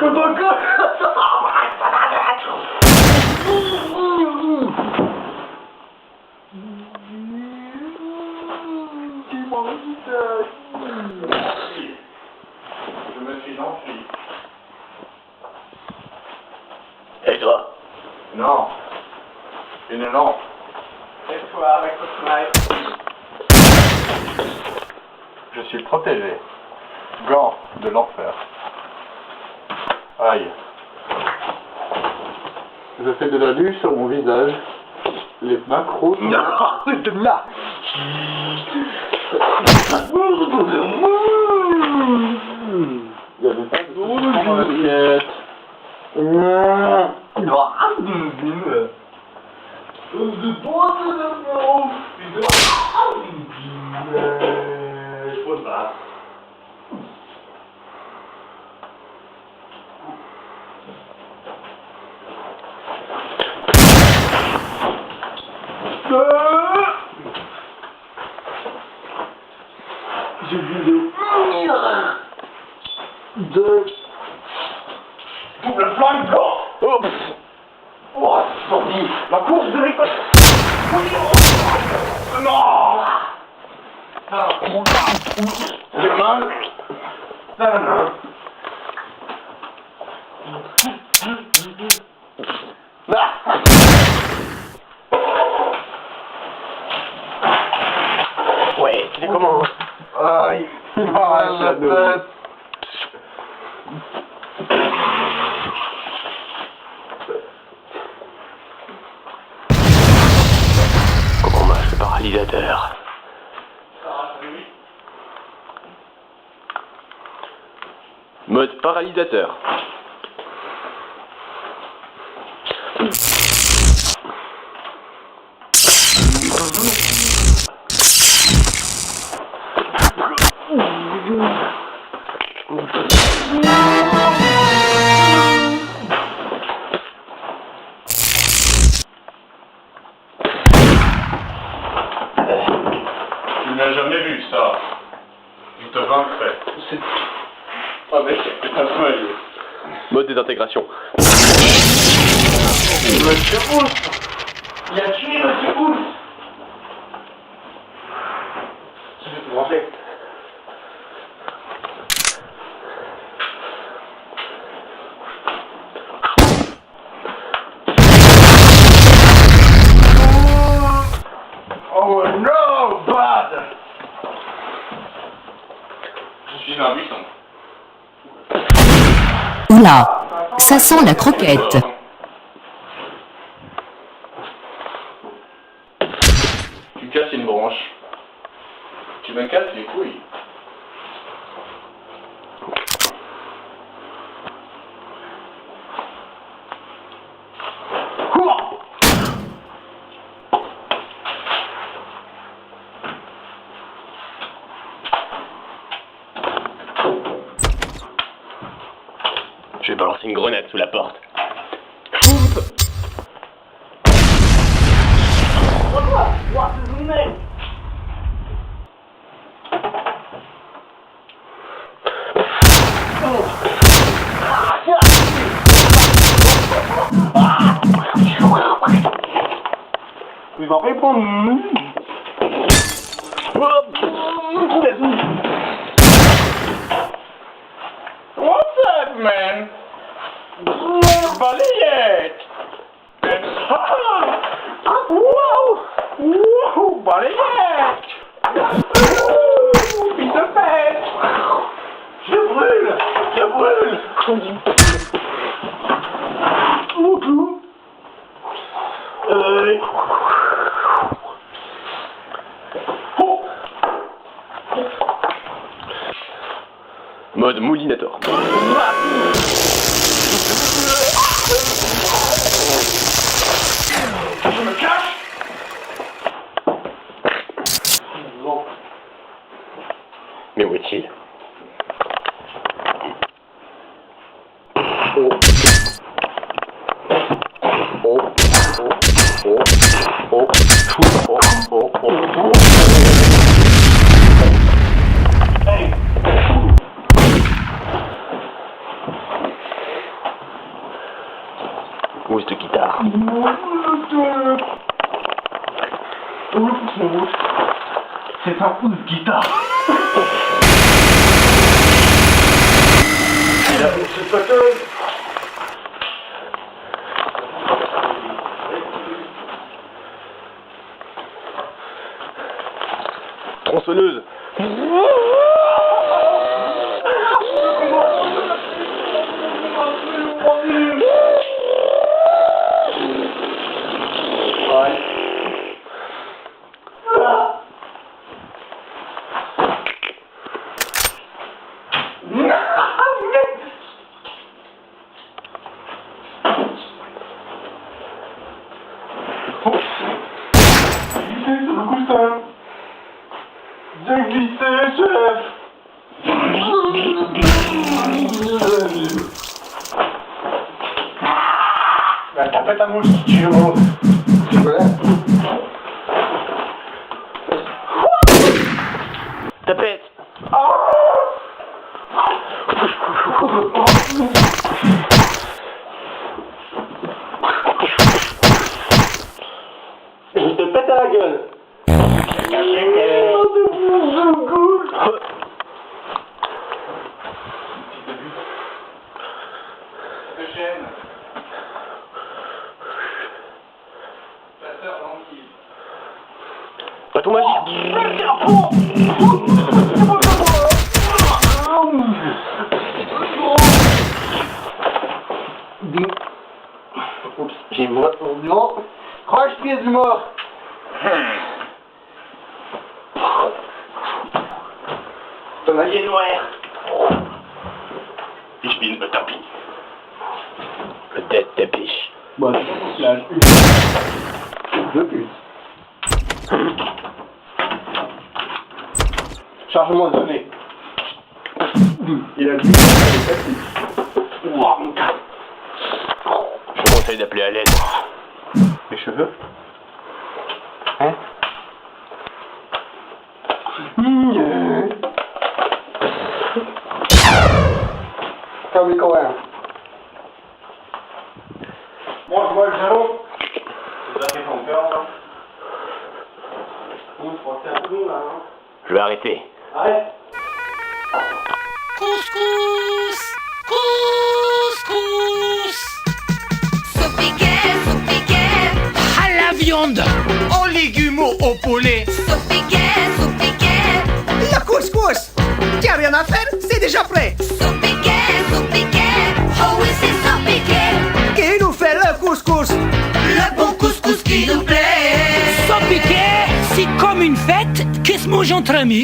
Je me suis enfui. Et toi? Non. Une lampe. Et toi avec le snipe? Je suis protégé. Gants de l'enfer. Aïe. Je fais de la lue sur mon visage. Les macros. Non, arrête de là. Il y avait pas de dans l'assiette. J'ai vu de double flingue blanc. Oh, Oh, sorti. La course de l'école. Non. J'ai mal. ouais, tu sais comment? Aïe. Ah, la tête. Comment marche le paralysateur? Mode paralysateur. Tu n'as jamais vu ça. Je te vaincrai. Avec ta feuille. Mode désintégration. Monsieur Pouce. Il a tué Monsieur Pouce. Je vais te manger. Oh no, bad. Je suis dans un buisson. Oula, ça sent la croquette. Tu casses une branche. Tu me casses les couilles. Je vais balancer une grenade sous la porte. Il va répondre. What's up, man? Balayette! Wow! Wow! Balayette! Il se fait! Je brûle! Je brûle! Mon cou! Mode moulinator. Je me cache! Mais où est-il? C'est un coup de guitare. Il a fait cette photo. Tronçonneuse. J'ai glissé, chef. Bah, t'as ta mouche si tu veux. Tapette. Je te pète à la gueule. Bâton magique. Oups, j'ai une voix au bureau. Croche-pied du mort. Ton allié noir. Ich bin le tapis. Le dead tapis. Bon, c'est pas ton slage. Deux plus. Chargement donné. Il a dit que c'était facile. Ouah, mon gars. Je te conseille d'appeler à l'aide. Les cheveux. Hein? Comme les Coréens. Moi, je vois le jalon. Ça fait ton cœur, là. On se porte un peu, là, hein. Je vais arrêter. Arrête. Couscous, couscous. Saupiquet, à la viande, aux légumes, au poulet. Saupiquet, le couscous. T'as rien à faire, c'est déjà prêt. Saupiquet, oh oui c'est saupiquet. Qui nous fait le couscous? Le bon couscous qui nous plaît. Saupiquet, c'est comme une fête qui se mange entre amis.